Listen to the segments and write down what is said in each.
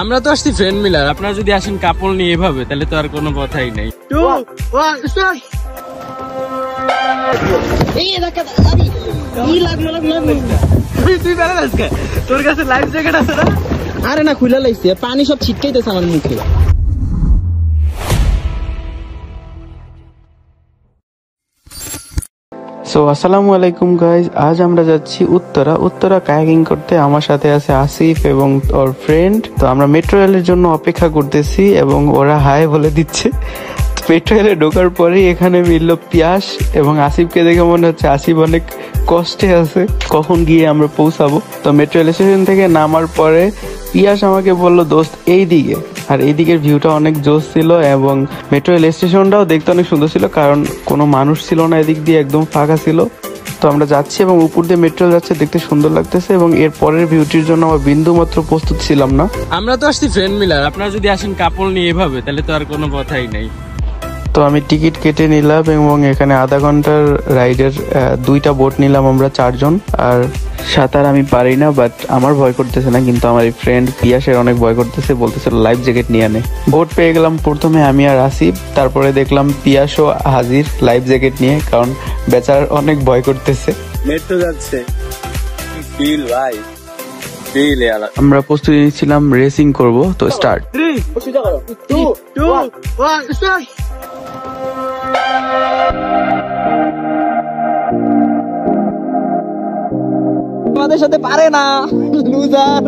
আমরা তো আসছি ফ্রেন্ড মিলার, আপনারা যদি আসেন কাপড় নিয়ে এভাবে তাহলে তো আর কোনো কথাই নাই। তোর কাছে লাইফ জ্যাকেট আছে না? আরে না, খুলে লাইছে, পানি সব ছিটকাইতেছে আমার মুখে। সো আসসালামু আলাইকুম গাইজ, আজ আমরা যাচ্ছি উত্তরা কায়াকিং করতে। আমার সাথে আছে আসিফ এবং ওর ফ্রেন্ড। তো আমরা মেট্রো রেলের জন্য অপেক্ষা করতেছি এবং ওরা হাই বলে দিচ্ছে। মেট্রো রেলে ঢোকার পরেই এখানে মিললো পিয়াস এবং আসিফকে দেখে মনে হচ্ছে আসিফ অনেক কষ্টে আছে, কখন গিয়ে আমরা পৌঁছাবো। তো মেট্রো রেল স্টেশন থেকে নামার পরে পিয়াস আমাকে বললো দোস্ত এই দিকে, আর এই দিকের ভিউটা অনেক জোস ছিল এবং মেট্রো রেল স্টেশনটাও দেখতে অনেক সুন্দর ছিল, কারণ কোনো মানুষ ছিল না, এদিক দিয়ে একদম ফাঁকা ছিল। তো আমরা যাচ্ছি এবং উপর দিয়ে মেট্রো যাচ্ছে, দেখতে সুন্দর লাগতেছে এবং এর পরের ভিউটির জন্য আমার বিন্দু মাত্র প্রস্তুত ছিলাম না। আমরা তো আসছি ফ্রেন্ড মিলার, আপনারা যদি আসেন কাপড় নিয়ে এভাবে তাহলে তো আর কোনো কথাই নাই। তো আমি টিকিট কেটে নিলাম এবং এখানে আধা ঘন্টার রাইডের 2টা বোট নিলাম আমরা 4 জন। আর সাঁতার আমি পারি না, বাট আমার ভয় করতেছে না, কিন্তু আমার এই ফ্রেন্ড পিয়াসের অনেক ভয় করতেছে, বলতেছিল লাইফ জ্যাকেট নিয়ে আনে। বোট পেয়ে গেলাম প্রথমে আমি আর আসিফ, তারপরে দেখলাম পিয়াসও হাজির লাইফ জ্যাকেট নিয়ে, কারণ বেচার অনেক ভয় করতেছে। মেট্রো যাচ্ছে, আমরা প্রস্তুতি নিচ্ছিলাম রেসিং করব। তো স্টার্ট। 3, 2, 1, স্টার্ট। আমাদের সাথে পারে না, লুজার।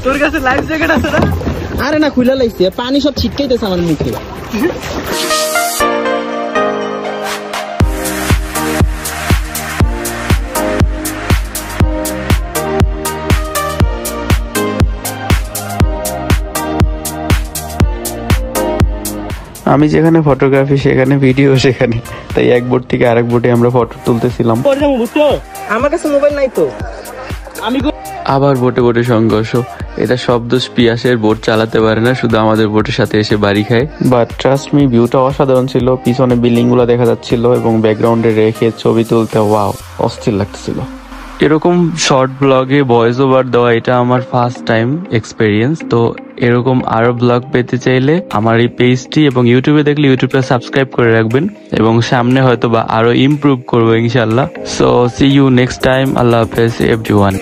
তোর কাছে লাইফ জ্যাকেট আছে না? আরে না, খুলে লাইছে, পানি সব ছিটকাইতেছে আমার মুখে। আমি যেখানে ফটোগ্রাফি সেখানে ভিডিও সেখানে, তাই এক বোট থেকে আরেক বোটে আমরা ফটো তুলতেছিলাম। আমার কাছে মোবাইল নাই তো। আবার বোটে বোটে সংঘর্ষ। এটা সব দোষ পিয়াসের, বোট চালাতে পারে না, শুধু আমাদের বোটের সাথে এসে বাড়ি খায়। বাট ট্রাস্ট মি, ভিউটা অসাধারণ ছিল। পিছনে বিল্ডিং গুলো দেখা যাচ্ছিল এবং ব্যাকগ্রাউন্ডে রেখে ছবি তুলতে ওয়াও অস্থির লাগতেছিল। এরকম শর্ট ব্লগে ভয়েস ওভার দেওয়া এটা আমার ফার্স্ট টাইম এক্সপেরিয়েন্স। তো এরকম আরো ব্লগ পেতে চাইলে আমার এই পেজটি এবং ইউটিউবে দেখলে ইউটিউবটা সাবস্ক্রাইব করে রাখবেন এবং সামনে হয়তো বা আরো ইমপ্রুভ করবো ইনশাল্লাহ। So see you next time. আল্লাহ হাফেজ এভরিওয়ান।